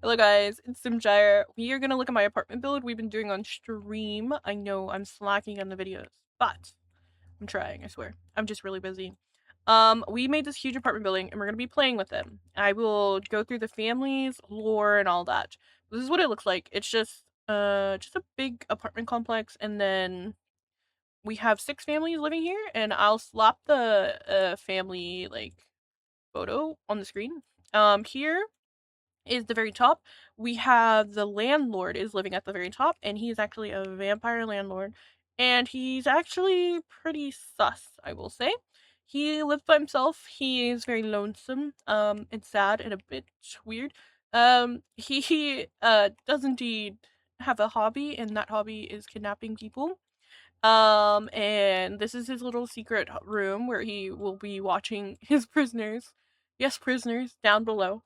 Hello guys, it's Simshire. We are gonna look at my apartment build we've been doing on stream. I know I'm slacking on the videos, but I'm trying, I swear. I'm just really busy. We made this huge apartment building and we're gonna be playing with them. I will go through the families, lore, and all that. This is what it looks like. It's just a big apartment complex, and then we have 6 families living here, and I'll slap the family like photo on the screen. Here is the very top. We have the landlord is living at the very top, and he's actually a vampire landlord, and he's actually pretty sus, I will say. He lives by himself. He is very lonesome, and sad and a bit weird. He does indeed have a hobby, and that hobby is kidnapping people. And this is his little secret room where he will be watching his prisoners. Yes, prisoners down below.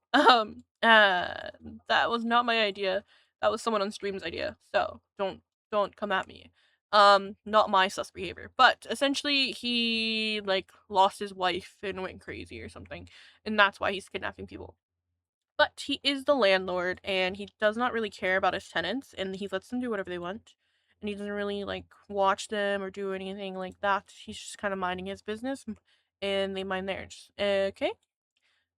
That was not my idea. That was someone on stream's idea. So don't come at me. Not my sus behavior. But essentially he like lost his wife and went crazy or something. And that's why he's kidnapping people. But he is the landlord, and he does not really care about his tenants, and he lets them do whatever they want. And he doesn't really like watch them or do anything like that. He's just kind of minding his business, and they mind theirs. Okay,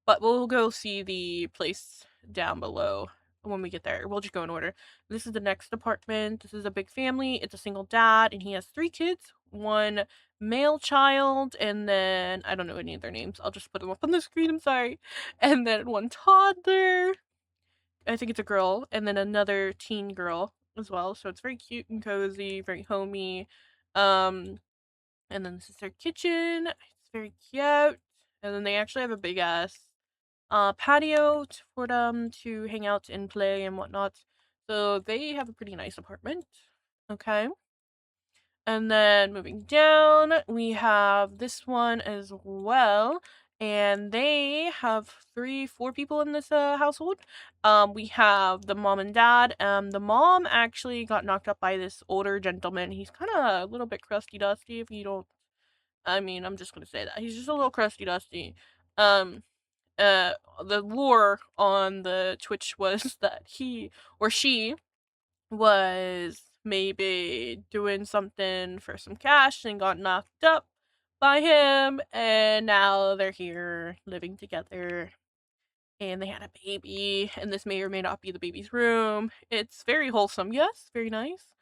but we'll go see the place down below when we get there. We'll just go in order. This is the next apartment. This is a big family. It's a single dad, and he has 3 kids. One male child, and then I don't know any of their names. I'll just put them up on the screen. I'm sorry. And then one toddler. I think it's a girl, and then another teen girl as well. So it's very cute and cozy, very homey. Um, and then this is their kitchen. It's very cute. And then they actually have a big ass patio for them to hang out and play and whatnot. So they have a pretty nice apartment. Okay. And then moving down, we have this one as well. And they have 4 people in this household. We have the mom and dad. The mom actually got knocked up by this older gentleman. He's kind of a little bit crusty dusty. If you don't, I mean, I'm just gonna say that he's just a little crusty dusty. Um, the lore on the Twitch was that he or she was maybe doing something for some cash and got knocked up by him, and now they're here living together, and they had a baby, and this may or may not be the baby's room. It's very wholesome, yes, very nice.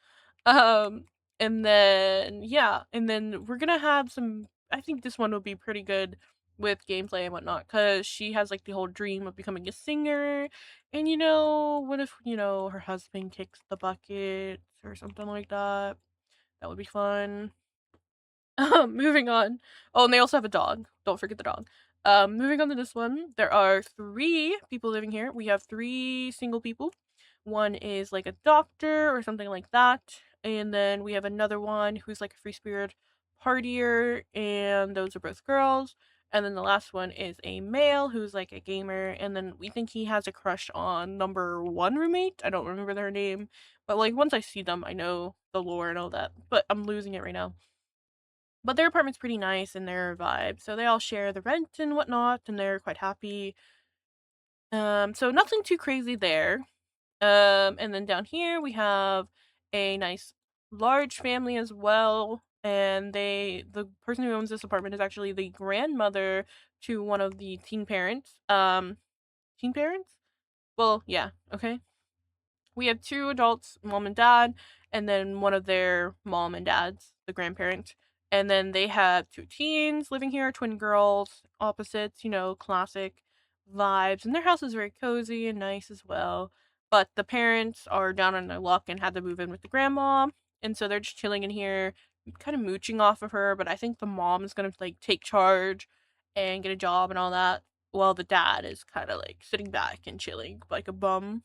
Um, and then yeah, and then we're gonna have some. I think this one will be pretty good with gameplay and whatnot, cause she has like the whole dream of becoming a singer, and what if her husband kicks the bucket or something like that? That would be fun. Moving on. Oh, and they also have a dog. Don't forget the dog. Moving on to this one. There are 3 people living here. We have 3 single people. One is like a doctor or something like that. And then we have another one who's like a free spirit partier, and those are both girls. And then the last one is a male who's like a gamer, and then we think he has a crush on number 1 roommate. I don't remember their name, but like once I see them, I know the lore and all that. But I'm losing it right now. But their apartment's pretty nice and their vibe, so they all share the rent and whatnot, and they're quite happy. So nothing too crazy there. And then down here we have a nice large family as well, and the person who owns this apartment is actually the grandmother to one of the teen parents. Teen parents? Well, yeah, okay. We have 2 adults, mom and dad, and then one of their mom and dads, the grandparent. And then they have 2 teens living here, twin girls, opposites, classic vibes. And their house is very cozy and nice as well. But the parents are down on their luck and had to move in with the grandma. And so they're just chilling in here, kind of mooching off of her. But I think the mom is going to like take charge and get a job and all that. While the dad is kind of like sitting back and chilling like a bum.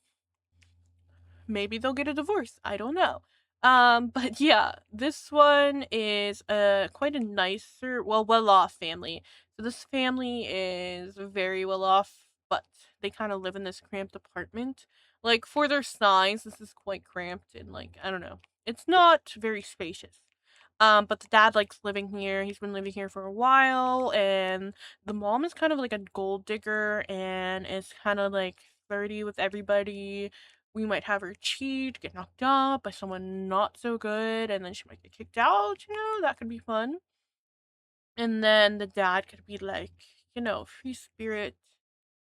Maybe they'll get a divorce. I don't know. But yeah, this one is quite a nicer, well-off family. So this family is very well off, but they kind of live in this cramped apartment. Like for their size, this is quite cramped and like I don't know. It's not very spacious. But the dad likes living here. He's been living here for a while, and the mom is kind of like a gold digger and is kind of like flirty with everybody. We might have her cheat, get knocked up by someone not so good, and then she might get kicked out, that could be fun. And then the dad could be like, free spirit,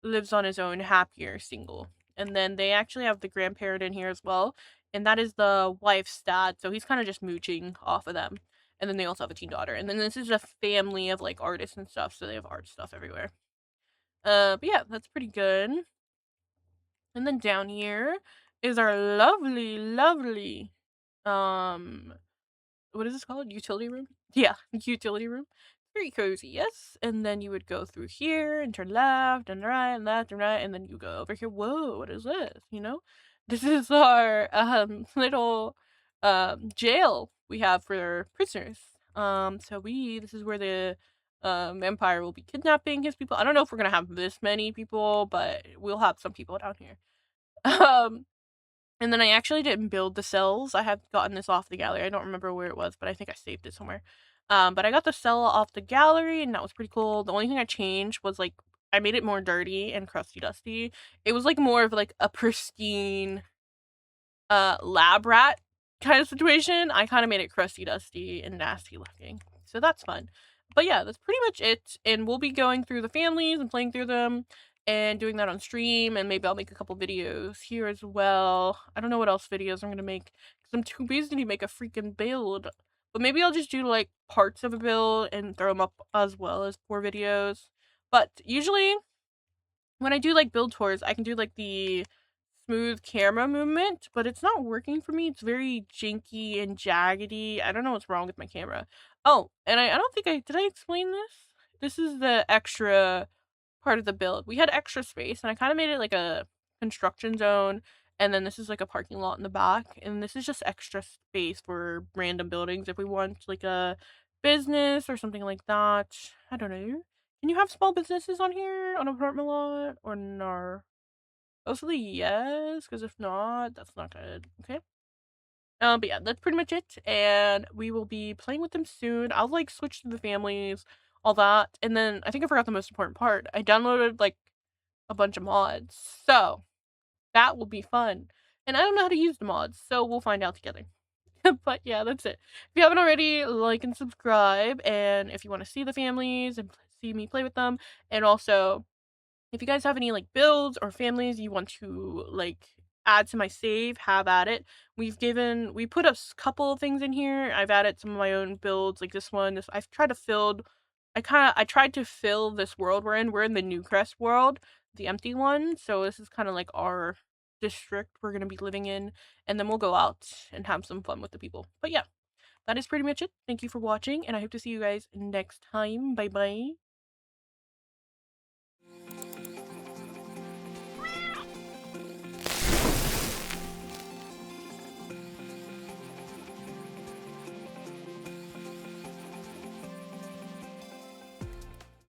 lives on his own, happier, single. And then they actually have the grandparent in here as well, and that is the wife's dad, so he's kinda just mooching off of them. And then they also have a teen daughter, and then this is a family of, like, artists and stuff, so they have art stuff everywhere. But yeah, that's pretty good. And then down here is our lovely, lovely, um what is this called? Utility room? Yeah, utility room. Very cozy, yes. And then you would go through here and turn left and right and left and right, and then you go over here. Whoa, what is this? This is our little jail we have for prisoners. This is where the empire will be kidnapping his people. I don't know if we're gonna have this many people, but we'll have some people down here. Um and then I actually didn't build the cells. I have gotten this off the gallery. I don't remember where it was, but I think I saved it somewhere. But I got the cell off the gallery, and that was pretty cool. The only thing I changed was like I made it more dirty and crusty dusty. It was like more of like a pristine lab rat kind of situation. I kind of made it crusty dusty and nasty looking. So that's fun. But yeah, that's pretty much it. And we'll be going through the families and playing through them and doing that on stream, and maybe I'll make a couple videos here as well. I don't know what else videos I'm gonna make because I'm too busy to make a freaking build. But maybe I'll just do like parts of a build and throw them up as well as 4 videos. But usually when I do like build tours, I can do like the smooth camera movement, but it's not working for me. It's very jinky and jaggedy. I don't know what's wrong with my camera. Oh, and I don't think did I explain this? This is the extra part of the build. We had extra space, and I kind of made it like a construction zone, and then this is like a parking lot in the back, and this is just extra space for random buildings if we want like a business or something like that. I don't know. Can you have small businesses on here on an apartment lot or no? Hopefully yes, because if not, that's not good. Okay. But yeah, that's pretty much it, and we will be playing with them soon. I'll like switch to the families, all that, and then I think I forgot the most important part. I downloaded like a bunch of mods, so that will be fun. And I don't know how to use the mods, so we'll find out together. But yeah, that's it. If you haven't already, like and subscribe, and if you want to see the families and see me play with them, and also if you guys have any like builds or families you want to like add to my save, have at it. We put a couple of things in here. I've added some of my own builds, like this one. I've tried to fill. I tried to fill this world we're in. We're in the New Crest world, the empty one. So this is kind of like our district we're gonna be living in, and then we'll go out and have some fun with the people. But yeah, that is pretty much it. Thank you for watching, and I hope to see you guys next time. Bye bye.